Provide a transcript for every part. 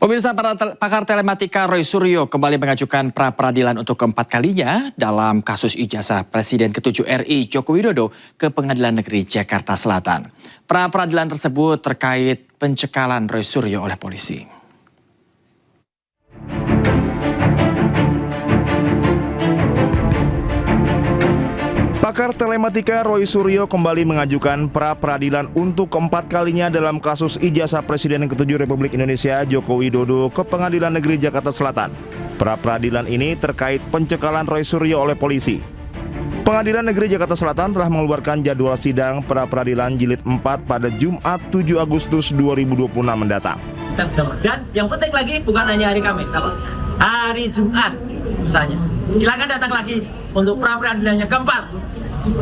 Pemirsa, pakar telematika Roy Suryo kembali mengajukan pra-peradilan untuk keempat kalinya dalam kasus ijazah Presiden ke-7 RI Joko Widodo ke Pengadilan Negeri Jakarta Selatan. Pra-peradilan tersebut terkait pencekalan Roy Suryo oleh polisi. Pakar telematika Roy Suryo kembali mengajukan pra-peradilan untuk keempat kalinya dalam kasus ijazah Presiden ke-7 Republik Indonesia Joko Widodo ke Pengadilan Negeri Jakarta Selatan. Pra-peradilan ini terkait pencekalan Roy Suryo oleh polisi. Pengadilan Negeri Jakarta Selatan telah mengeluarkan jadwal sidang pra-peradilan jilid 4 pada Jumat 7 Agustus 2026 mendatang. Dan yang penting lagi bukan hanya hari Kamis, hari Jumat misalnya. Silakan datang lagi untuk pra-peradilannya keempat.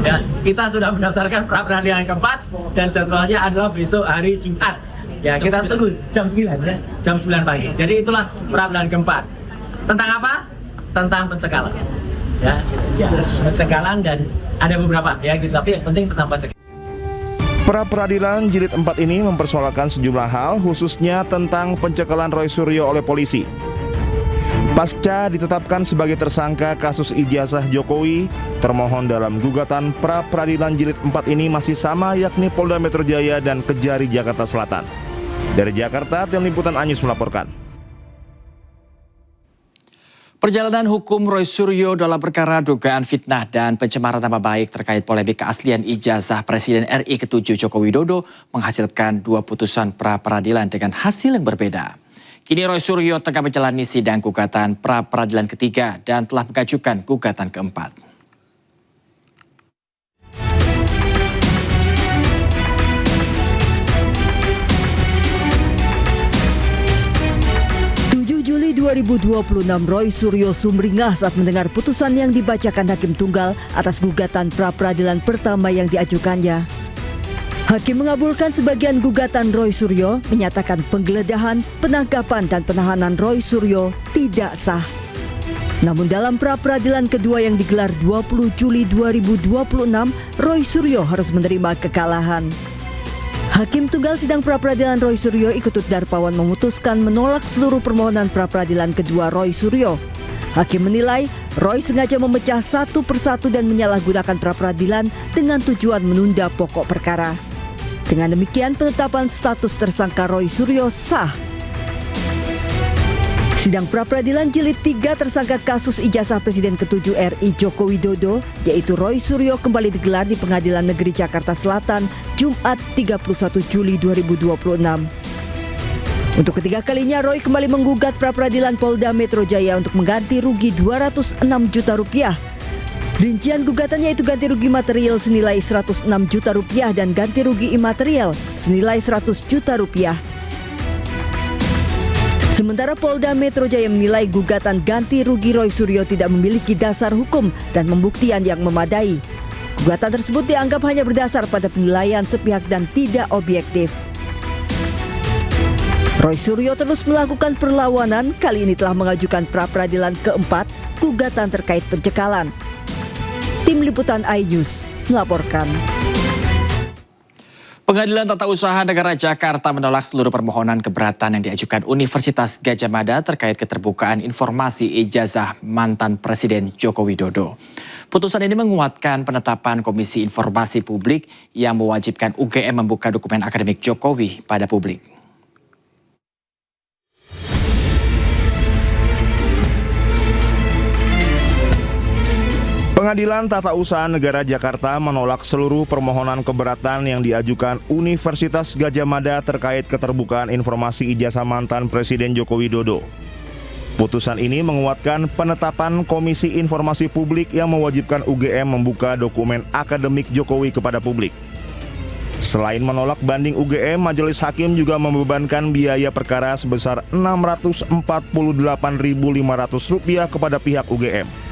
Ya, kita sudah mendaftarkan pra-peradilan keempat dan jadwalnya adalah besok hari Jumat. Ya, kita tunggu jam 9 ya, jam 9 pagi. Jadi itulah pra-peradilan keempat. Tentang apa? Tentang pencekalan. Ya, pencekalan dan ada beberapa ya, tapi yang penting tentang pencekalan. Pra-peradilan jilid 4 ini mempersoalkan sejumlah hal, khususnya tentang pencekalan Roy Suryo oleh polisi. Pasca ditetapkan sebagai tersangka kasus ijazah Jokowi, termohon dalam gugatan pra-peradilan jilid 4 ini masih sama, yakni Polda Metro Jaya dan Kejari Jakarta Selatan. Dari Jakarta, Tim Liputan Anyus melaporkan. Perjalanan hukum Roy Suryo dalam perkara dugaan fitnah dan pencemaran nama baik terkait polemik keaslian ijazah Presiden RI ke-7 Joko Widodo menghasilkan 2 putusan pra-peradilan dengan hasil yang berbeda. Kini Roy Suryo tengah menjalani sidang gugatan pra-peradilan ketiga dan telah mengajukan gugatan keempat. Juli 2026, Roy Suryo sumringah saat mendengar putusan yang dibacakan Hakim Tunggal atas gugatan pra-peradilan pertama yang diajukannya. Hakim mengabulkan sebagian gugatan Roy Suryo, menyatakan penggeledahan, penangkapan, dan penahanan Roy Suryo tidak sah. Namun dalam pra-peradilan kedua yang digelar 20 Juli 2026, Roy Suryo harus menerima kekalahan. Hakim Tunggal sidang pra-peradilan Roy Suryo Iketut Darpawan memutuskan menolak seluruh permohonan pra-peradilan kedua Roy Suryo. Hakim menilai Roy sengaja memecah satu persatu dan menyalahgunakan pra-peradilan dengan tujuan menunda pokok perkara. Dengan demikian, penetapan status tersangka Roy Suryo sah. Sidang pra-peradilan jilid 3 tersangka kasus ijazah Presiden ke-7 RI Joko Widodo, yaitu Roy Suryo, kembali digelar di Pengadilan Negeri Jakarta Selatan Jumat 31 Juli 2026. Untuk ketiga kalinya, Roy kembali menggugat pra-peradilan Polda Metro Jaya untuk mengganti rugi 206 juta rupiah. Rincian gugatannya itu ganti rugi material senilai 106 juta rupiah dan ganti rugi imaterial senilai 100 juta rupiah. Sementara Polda Metro Jaya menilai gugatan ganti rugi Roy Suryo tidak memiliki dasar hukum dan pembuktian yang memadai. Gugatan tersebut dianggap hanya berdasar pada penilaian sepihak dan tidak objektif. Roy Suryo terus melakukan perlawanan, kali ini telah mengajukan pra-peradilan keempat, gugatan terkait pencekalan. Tim Liputan iNews melaporkan. Pengadilan Tata Usaha Negara Jakarta menolak seluruh permohonan keberatan yang diajukan Universitas Gadjah Mada terkait keterbukaan informasi ijazah mantan Presiden Joko Widodo. Putusan ini menguatkan penetapan Komisi Informasi Publik yang mewajibkan UGM membuka dokumen akademik Jokowi pada publik. Pengadilan Tata Usaha Negara Jakarta menolak seluruh permohonan keberatan yang diajukan Universitas Gadjah Mada terkait keterbukaan informasi ijazah mantan Presiden Joko Widodo. Putusan ini menguatkan penetapan Komisi Informasi Publik yang mewajibkan UGM membuka dokumen akademik Jokowi kepada publik. Selain menolak banding UGM, Majelis Hakim juga membebankan biaya perkara sebesar Rp648.500 kepada pihak UGM.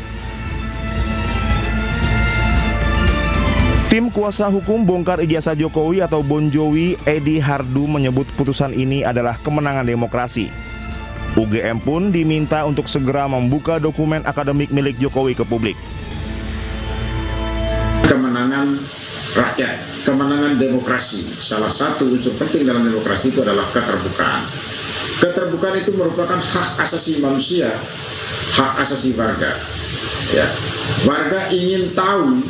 Tim kuasa hukum bongkar ijazah Jokowi atau Bonjowi, Edi Hardu, menyebut putusan ini adalah kemenangan demokrasi. UGM pun diminta untuk segera membuka dokumen akademik milik Jokowi ke publik. Kemenangan rakyat, kemenangan demokrasi. Salah satu unsur penting dalam demokrasi itu adalah keterbukaan. keterbukaan itu merupakan hak asasi manusia, hak asasi warga. Ya, warga ingin tahu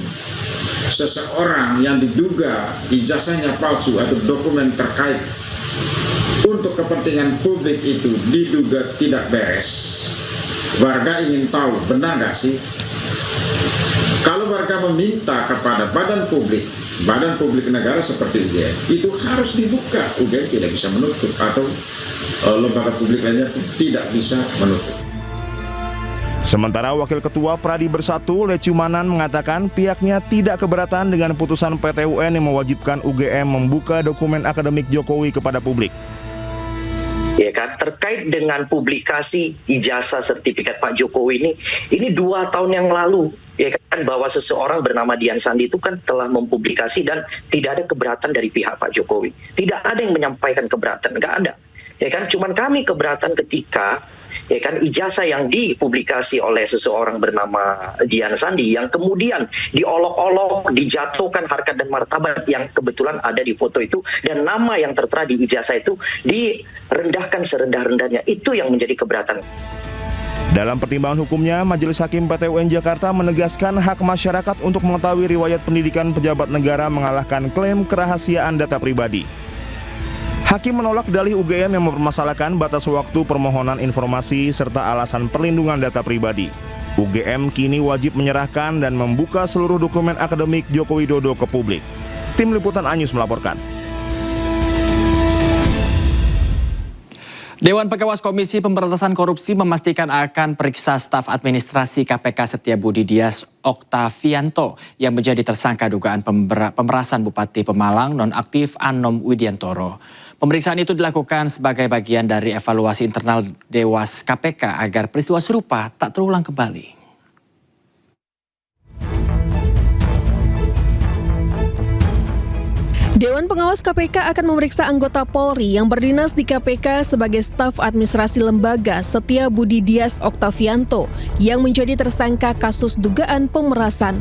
seseorang yang diduga ijazahnya palsu atau dokumen terkait untuk kepentingan publik itu diduga tidak beres. Warga ingin tahu benar nggak sih? Kalau warga meminta kepada badan publik negara seperti UGM, itu harus dibuka. UGM tidak bisa menutup, atau lembaga publik lainnya tidak bisa menutup. Sementara Wakil Ketua Pradi Bersatu, Lecumanan, mengatakan pihaknya tidak keberatan dengan putusan PT UN yang mewajibkan UGM membuka dokumen akademik Jokowi kepada publik. Ya kan, terkait dengan publikasi ijazah sertifikat Pak Jokowi ini 2 tahun yang lalu, ya kan, bahwa seseorang bernama Dian Sandi itu kan telah mempublikasi dan tidak ada keberatan dari pihak Pak Jokowi. Tidak ada yang menyampaikan keberatan, nggak ada. Ya kan, cuman kami keberatan ketika ya kan ijazah yang dipublikasi oleh seseorang bernama Dian Sandi yang kemudian diolok-olok, dijatuhkan harkat dan martabat yang kebetulan ada di foto itu, dan nama yang tertera di ijazah itu direndahkan serendah-rendahnya. Itu yang menjadi keberatan. Dalam pertimbangan hukumnya, Majelis Hakim PT UN Jakarta menegaskan hak masyarakat untuk mengetahui riwayat pendidikan pejabat negara mengalahkan klaim kerahasiaan data pribadi. Hakim menolak dalih UGM yang mempermasalahkan batas waktu permohonan informasi serta alasan perlindungan data pribadi. UGM kini wajib menyerahkan dan membuka seluruh dokumen akademik Joko Widodo ke publik. Tim Liputan Anyus melaporkan. Dewan Pengawas Komisi Pemberantasan Korupsi memastikan akan periksa staf administrasi KPK Setiabudi Dias Oktavianto yang menjadi tersangka dugaan pemerasan Bupati Pemalang nonaktif Anom Widiantoro. Pemeriksaan itu dilakukan sebagai bagian dari evaluasi internal Dewas KPK agar peristiwa serupa tak terulang kembali. Dewan Pengawas KPK akan memeriksa anggota Polri yang berdinas di KPK sebagai staf administrasi lembaga Setiabudi Dias Oktavianto yang menjadi tersangka kasus dugaan pemerasan.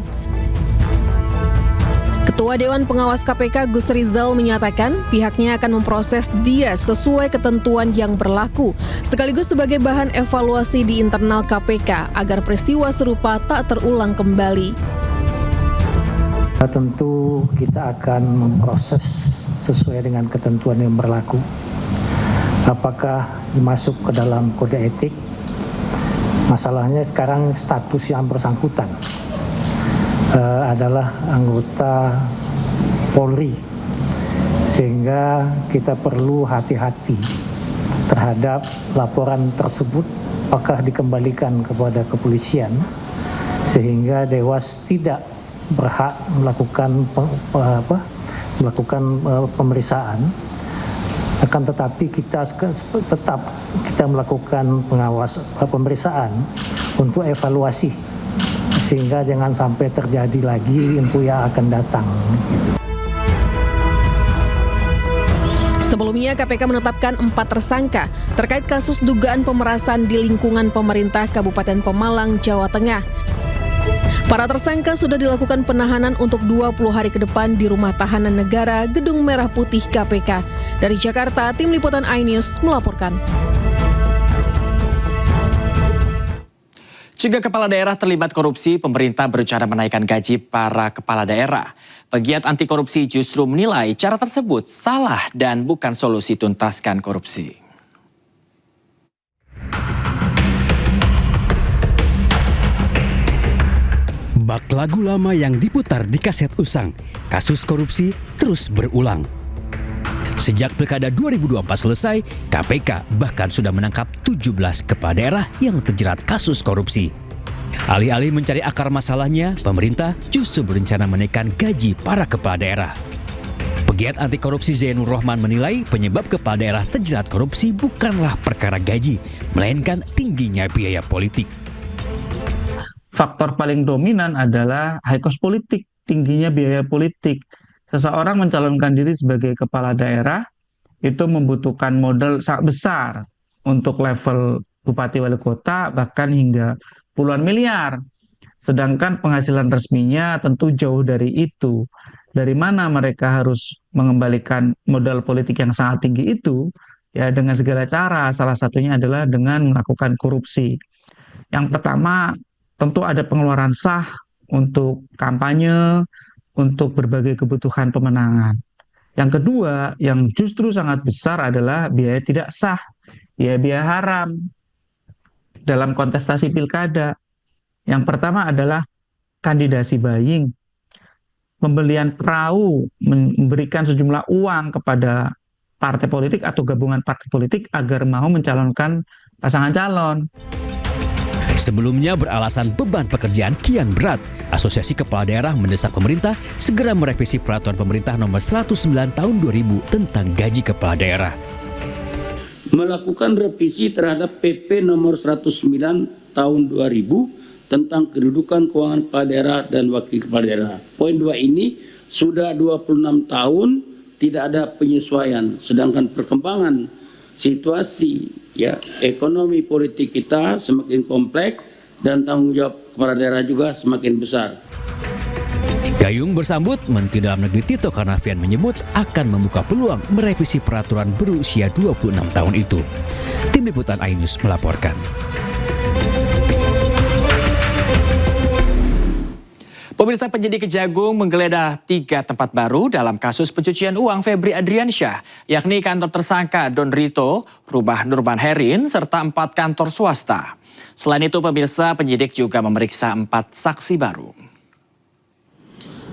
Ketua Dewan Pengawas KPK Gus Rizal menyatakan pihaknya akan memproses Dias sesuai ketentuan yang berlaku, sekaligus sebagai bahan evaluasi di internal KPK agar peristiwa serupa tak terulang kembali. Tentu kita akan memproses sesuai dengan ketentuan yang berlaku. Apakah masuk ke dalam kode etik? Masalahnya sekarang status yang bersangkutan adalah anggota Polri, sehingga kita perlu hati-hati terhadap laporan tersebut, apakah dikembalikan kepada kepolisian sehingga Dewas tidak berhak melakukan pemeriksaan. Akan tetapi kita melakukan pemeriksaan untuk evaluasi, sehingga jangan sampai terjadi lagi untuk yang akan datang. Sebelumnya KPK menetapkan 4 tersangka terkait kasus dugaan pemerasan di lingkungan pemerintah Kabupaten Pemalang, Jawa Tengah. Para tersangka sudah dilakukan penahanan untuk 20 hari ke depan di Rumah Tahanan Negara Gedung Merah Putih KPK. Dari Jakarta, Tim Liputan iNews melaporkan. Jika kepala daerah terlibat korupsi, pemerintah berencana menaikkan gaji para kepala daerah. Pegiat anti korupsi justru menilai cara tersebut salah dan bukan solusi tuntaskan korupsi. Bak lagu lama yang diputar di kaset usang, kasus korupsi terus berulang. Sejak Pilkada 2024 selesai, KPK bahkan sudah menangkap 17 kepala daerah yang terjerat kasus korupsi. Alih-alih mencari akar masalahnya, pemerintah justru berencana menaikkan gaji para kepala daerah. Pegiat anti korupsi Zainur Rohman menilai penyebab kepala daerah terjerat korupsi bukanlah perkara gaji, melainkan tingginya biaya politik. Faktor paling dominan adalah high cost politik, tingginya biaya politik. Seseorang mencalonkan diri sebagai kepala daerah itu membutuhkan modal sangat besar untuk level bupati wali kota, bahkan hingga puluhan miliar. Sedangkan penghasilan resminya tentu jauh dari itu. Dari mana mereka harus mengembalikan modal politik yang sangat tinggi itu? ya dengan segala cara, salah satunya adalah dengan melakukan korupsi. Yang pertama, tentu ada pengeluaran sah untuk kampanye, untuk berbagai kebutuhan pemenangan. Yang kedua, yang justru sangat besar adalah biaya tidak sah, biaya haram dalam kontestasi pilkada. Yang pertama adalah kandidasi buying, pembelian perahu, memberikan sejumlah uang kepada partai politik atau gabungan partai politik agar mau mencalonkan pasangan calon. Sebelumnya beralasan beban pekerjaan kian berat, Asosiasi Kepala Daerah mendesak pemerintah segera merevisi Peraturan Pemerintah Nomor 109 Tahun 2000 tentang gaji kepala daerah. Melakukan revisi terhadap PP Nomor 109 Tahun 2000 tentang kedudukan keuangan kepala daerah dan wakil kepala daerah. Poin 2 ini sudah 26 tahun tidak ada penyesuaian, sedangkan perkembangan situasi ekonomi politik kita semakin kompleks dan tanggung jawab kepala daerah juga semakin besar. Gayung bersambut, Menteri Dalam Negeri Tito Karnavian menyebut akan membuka peluang merevisi peraturan berusia 26 tahun itu. Tim Liputan iNews melaporkan. Pemirsa, penyidik Kejagung menggeledah 3 tempat baru dalam kasus pencucian uang Febri Adriansyah, yakni kantor tersangka Don Rito, Rumah Nurban Herin, serta 4 kantor swasta. Selain itu, pemirsa, penyidik juga memeriksa 4 saksi baru.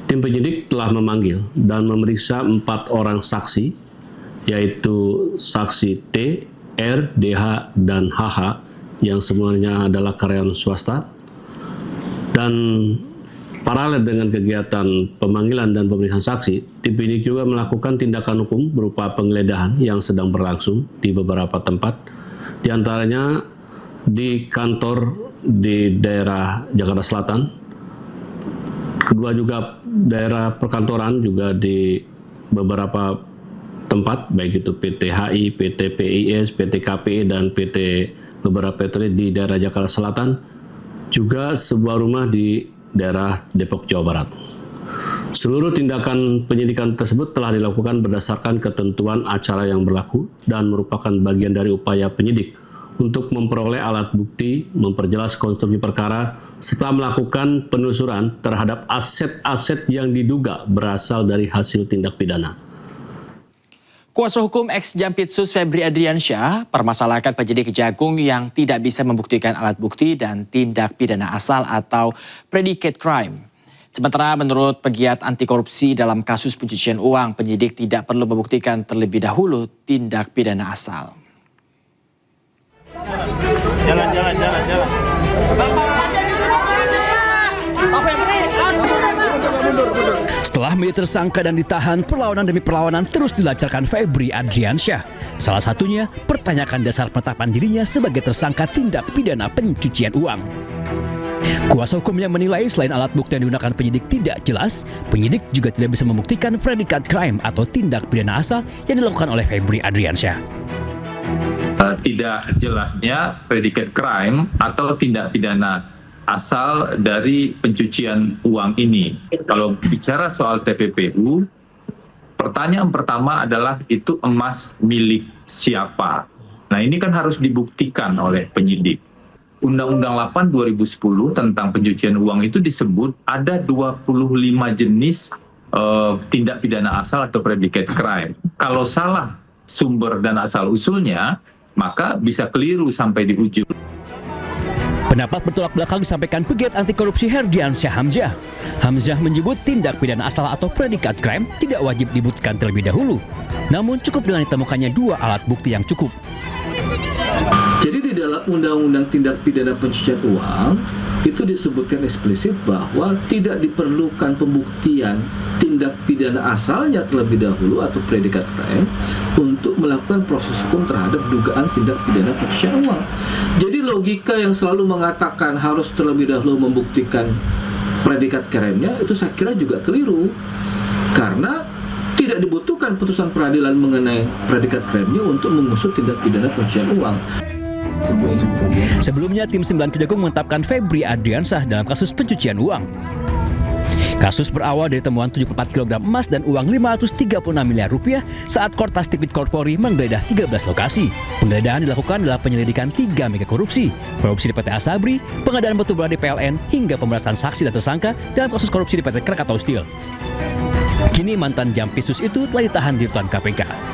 Tim penyidik telah memanggil dan memeriksa 4 orang saksi, yaitu saksi T, R, DH, dan HH, yang semuanya adalah karyawan swasta. Dan paralel dengan kegiatan pemanggilan dan pemeriksaan saksi, tim penyidik juga melakukan tindakan hukum berupa penggeledahan yang sedang berlangsung di beberapa tempat, di antaranya di kantor di daerah Jakarta Selatan, kedua juga daerah perkantoran juga di beberapa tempat, baik itu PT HI, PT PIS, PT KPI, dan PT beberapa PT di daerah Jakarta Selatan, juga sebuah rumah di daerah Depok, Jawa Barat. Seluruh tindakan penyidikan tersebut telah dilakukan berdasarkan ketentuan acara yang berlaku dan merupakan bagian dari upaya penyidik untuk memperoleh alat bukti, memperjelas konstruksi perkara, serta melakukan penelusuran terhadap aset-aset yang diduga berasal dari hasil tindak pidana. Kuasa hukum ex-Jampitsus Febri Adriansyah permasalahkan penyidik Kejagung yang tidak bisa membuktikan alat bukti dan tindak pidana asal atau predicate crime. Sementara menurut pegiat anti korupsi dalam kasus pencucian uang, penyidik tidak perlu membuktikan terlebih dahulu tindak pidana asal. Jalan. Setelah menjadi tersangka dan ditahan, perlawanan demi perlawanan terus dilancarkan Febri Adriansyah. Salah satunya, pertanyakan dasar penetapan dirinya sebagai tersangka tindak pidana pencucian uang. Kuasa hukumnya menilai selain alat bukti yang digunakan penyidik tidak jelas, penyidik juga tidak bisa membuktikan predikat crime atau tindak pidana asal yang dilakukan oleh Febri Adriansyah. Tidak jelasnya predikat crime atau tindak pidana asal dari pencucian uang ini. Kalau bicara soal TPPU, pertanyaan pertama adalah itu emas milik siapa? Nah, ini kan harus dibuktikan oleh penyidik. Undang-Undang 8 2010 tentang pencucian uang itu disebut ada 25 jenis tindak pidana asal atau predicate crime. Kalau salah sumber dan asal usulnya, maka bisa keliru sampai di ujung. Pendapat bertolak belakang disampaikan pegiat anti korupsi Herdiansyah Hamzah. Hamzah menyebut tindak pidana asal atau predikat crime tidak wajib dibuktikan terlebih dahulu. Namun cukup dengan ditemukannya 2 alat bukti yang cukup. Jadi di dalam Undang-Undang Tindak Pidana Pencucian Uang itu disebutkan eksplisit bahwa tidak diperlukan pembuktian tindak pidana asalnya terlebih dahulu atau predikat crime untuk melakukan proses hukum terhadap dugaan tindak pidana pencucian uang. Jadi logika yang selalu mengatakan harus terlebih dahulu membuktikan predikat crime-nya itu saya kira juga keliru. Karena tidak dibutuhkan putusan peradilan mengenai predikat crime-nya untuk mengusut tindak pidana pencucian uang. Sebelumnya, tim 9 Kejagung menetapkan Febri Adriansyah dalam kasus pencucian uang. Kasus berawal dari temuan 74 kg emas dan uang 536 miliar rupiah saat Kortas Tipit Korpori menggeledah 13 lokasi. Penggeledahan dilakukan dalam penyelidikan 3 mega korupsi di PT Asabri, pengadaan batubara di PLN, hingga pemeriksaan saksi dan tersangka dalam kasus korupsi di PT Krakatau Steel. Kini mantan Jampisus itu telah ditahan di rutan KPK.